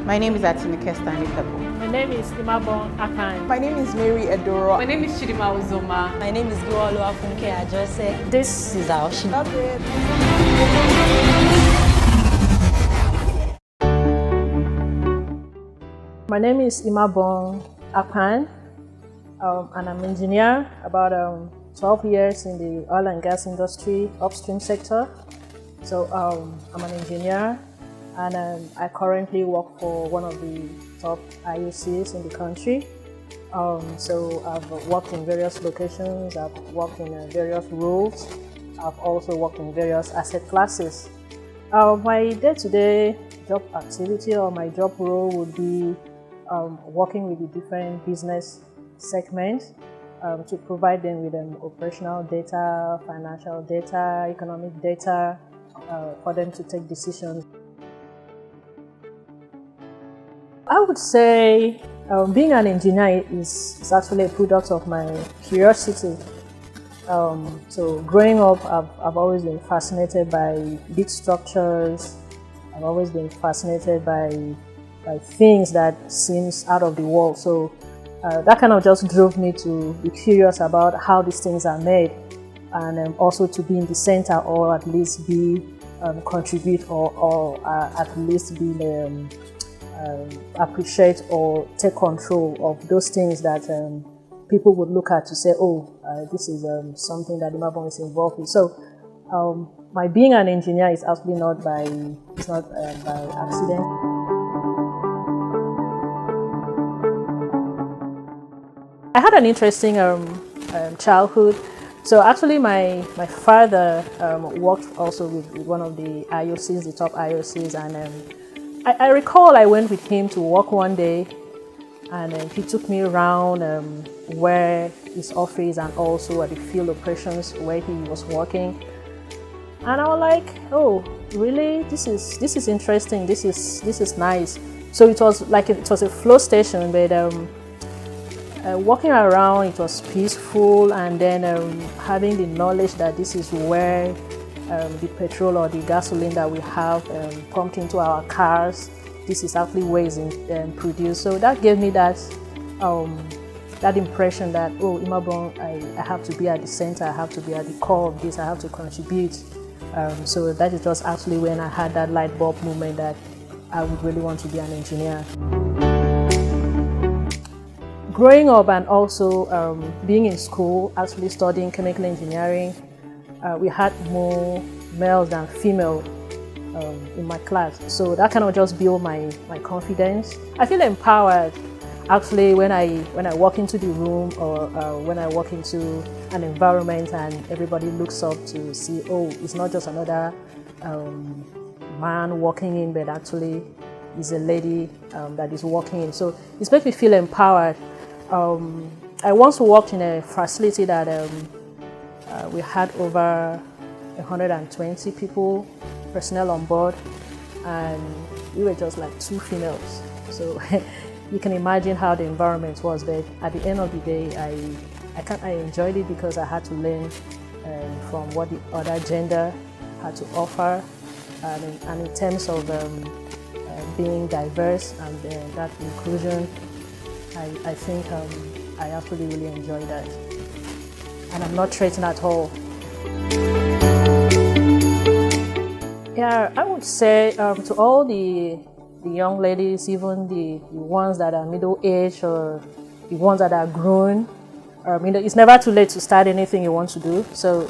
My name is Atinike Stanley Pebble. My name is Imabong Akpan. My name is Mary Edoro. My name is Chidima Uzoma. My name is Giwalo Afunke Ajose. This is our show. That's it. My name is Imabong Akpan, and I'm an engineer, about 12 years in the oil and gas industry, upstream sector. So I'm an engineer, and I currently work for one of the top IOCs in the country. So I've worked in various locations, I've worked in various roles, I've also worked in various asset classes. My day-to-day job activity or my job role would be working with the different business segments to provide them with operational data, financial data, economic data for them to take decisions. I would say being an engineer is actually a product of my curiosity. So growing up, I've always been fascinated by big structures. I've always been fascinated by things that seems out of the world. So that kind of just drove me to be curious about how these things are made, and also to be in the center, or at least be contribute, or at least be appreciate or take control of those things that people would look at to say, oh, this is something that Imabong is involved with. So my being an engineer is actually not by accident. I had an interesting childhood. So actually my father worked also with one of the IOCs, the top IOCs, and I recall I went with him to work one day, and he took me around where his office and also at the field operations where he was working. And I was like, oh, really? This is interesting. This is nice. So it was like it was a flow station, but walking around, it was peaceful, and then having the knowledge that this is where the petrol or the gasoline that we have pumped into our cars, this is actually where it's produced. So that gave me that impression that, oh, Imabong, I have to be at the center, I have to be at the core of this, I have to contribute. So that is just actually when I had that light bulb moment that I would really want to be an engineer. Growing up and also being in school, actually studying chemical engineering, we had more males than female in my class. So that kind of just built my confidence. I feel empowered actually when I walk into the room, or when I walk into an environment and everybody looks up to see, oh, it's not just another man walking in, but actually it's a lady that is walking in. So it makes me feel empowered. I once worked in a facility that we had over 120 people, personnel on board, and we were just like 2 females. So you can imagine how the environment was. But at the end of the day, I enjoyed it because I had to learn from what the other gender had to offer, and in terms of being diverse and that inclusion, I think I actually really enjoy that. And I'm not threatened at all. Yeah, I would say to all the young ladies, even the ones that are middle-aged or the ones that are grown, it's never too late to start anything you want to do. So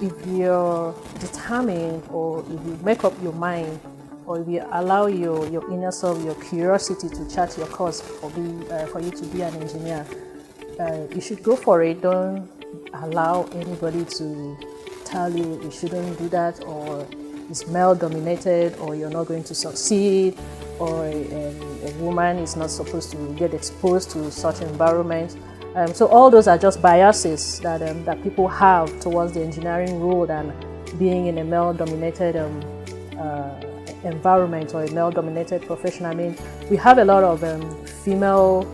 if you're determined, or if you make up your mind, or if you allow your inner self, your curiosity to chart your course for you to be an engineer, you should go for it. Don't allow anybody to tell you you shouldn't do that, or it's male dominated, or you're not going to succeed, or a woman is not supposed to get exposed to such environments. So all those are just biases that people have towards the engineering role and being in a male dominated environment or a male dominated profession. I mean, we have a lot of female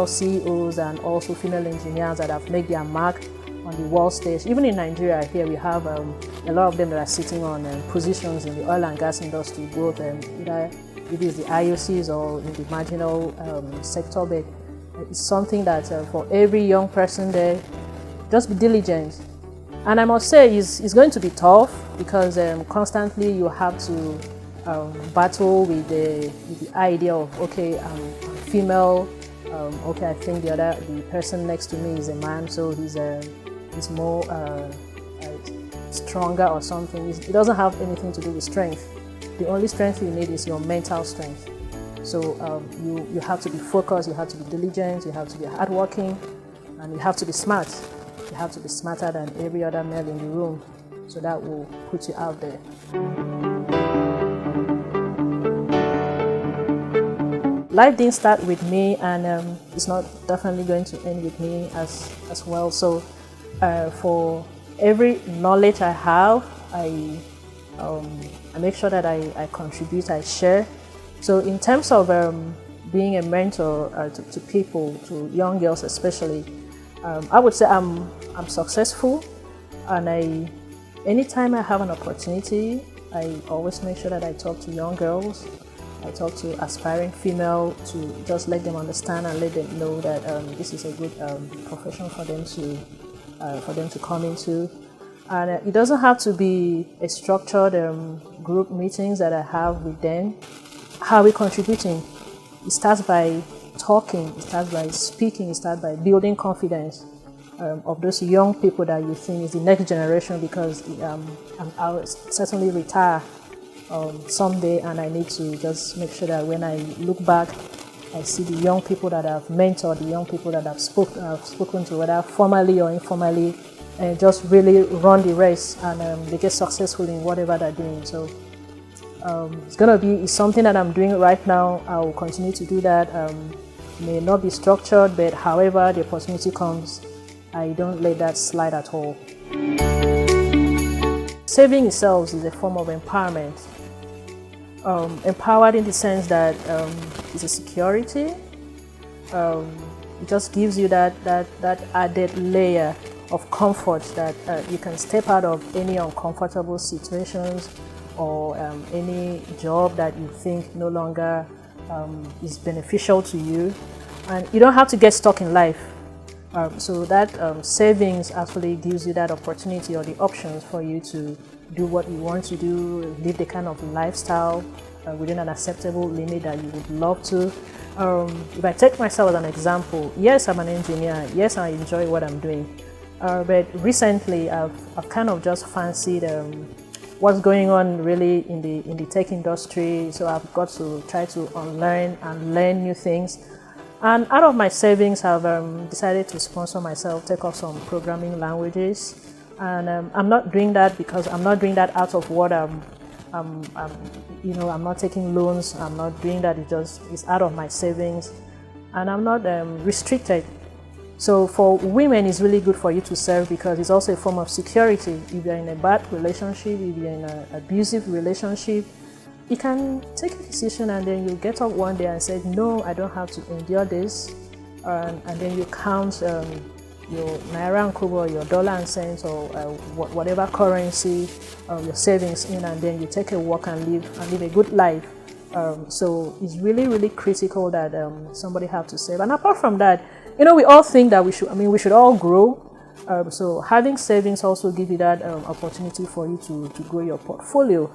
CEOs and also female engineers that have made their mark the world stage. Even in Nigeria here, we have a lot of them that are sitting on positions in the oil and gas industry, both either it is the IOCs or in the marginal sector. But it's something that for every young person there, just be diligent. And I must say, it's going to be tough because constantly you have to battle with the idea of, okay, I'm female, okay, I think the person next to me is a man, so he's more stronger or something. It doesn't have anything to do with strength. The only strength you need is your mental strength. So you have to be focused, you have to be diligent, you have to be hardworking, and you have to be smart. You have to be smarter than every other male in the room, so that will put you out there. Life didn't start with me, and it's not definitely going to end with me as well. So for every knowledge I have, I make sure that I contribute, I share. So in terms of being a mentor to people, to young girls especially, I would say I'm successful, and anytime I have an opportunity, I always make sure that I talk to young girls. I talk to aspiring female to just let them understand and let them know that this is a good profession for them to come into. And it doesn't have to be a structured group meetings that I have with them. How are we contributing? It starts by talking, it starts by speaking, it starts by building confidence of those young people that you think is the next generation, because I'll certainly retire someday, and I need to just make sure that when I look back, I see the young people that I've mentored, the young people that I've spoken to, whether formally or informally, and just really run the race, and they get successful in whatever they're doing. So it's something that I'm doing right now. I will continue to do that. May not be structured, but however the opportunity comes, I don't let that slide at all. Saving itself is a form of empowerment. Empowered in the sense that it's a security. It just gives you that added layer of comfort that you can step out of any uncomfortable situations or any job that you think no longer is beneficial to you, and you don't have to get stuck in life. So that savings actually gives you that opportunity or the options for you to do what you want to do, live the kind of lifestyle within an acceptable limit that you would love to. If I take myself as an example, yes, I'm an engineer, yes, I enjoy what I'm doing, but recently I've kind of just fancied what's going on really in the tech industry, so I've got to try to unlearn and learn new things. And out of my savings, I've decided to sponsor myself, take off some programming languages. And I'm not doing that because I'm not doing that out of what I'm not taking loans. I'm not doing that. It's out of my savings, and I'm not restricted. So for women, it's really good for you to serve because it's also a form of security. If you're in a bad relationship, if you're in an abusive relationship, you can take a decision and then you get up one day and say, no, I don't have to endure this. And then you count your naira and kobo, your dollar and cents, or whatever currency, your savings in, and then you take a walk and live a good life. So it's really, really critical that somebody have to save. And apart from that, we all think that we should all grow. So having savings also give you that opportunity for you to grow your portfolio.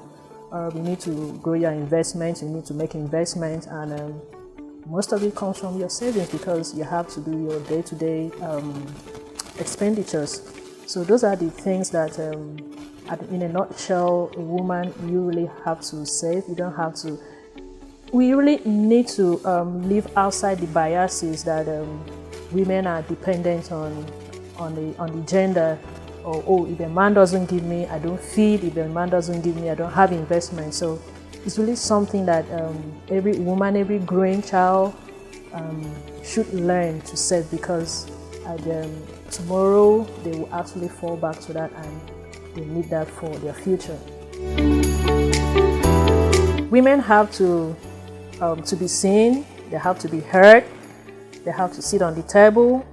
You need to grow your investments, you need to make investments, and most of it comes from your savings because you have to do your day-to-day expenditures. So those are the things that, in a nutshell, a woman, you really have to save. You don't have to. We really need to live outside the biases that women are dependent on the gender. Or if a man doesn't give me, I don't feed. If a man doesn't give me, I don't have investment. So it's really something that every woman, every growing child should learn to save, because tomorrow they will actually fall back to that and they need that for their future. Women have to be seen, they have to be heard, they have to sit on the table.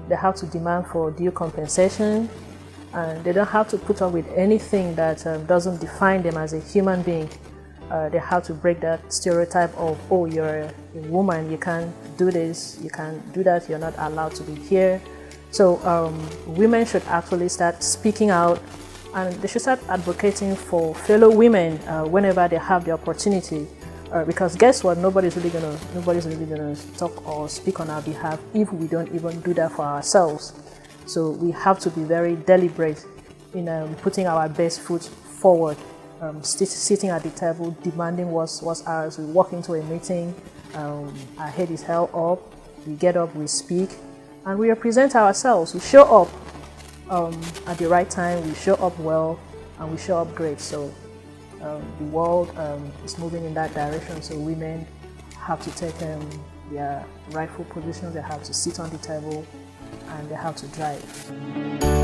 They have to demand for due compensation, and they don't have to put up with anything that doesn't define them as a human being. They have to break that stereotype of, oh, you're a woman, you can't do this, you can't do that, you're not allowed to be here. So women should actually start speaking out, and they should start advocating for fellow women whenever they have the opportunity. Because guess what? Nobody's really gonna talk or speak on our behalf if we don't even do that for ourselves. So we have to be very deliberate in putting our best foot forward. Sitting at the table, demanding what's ours. We walk into a meeting, our head is held up, we get up, we speak, and we represent ourselves. We show up at the right time, we show up well, and we show up great. So the world is moving in that direction, so women have to take their rightful positions, they have to sit on the table, and they have to drive.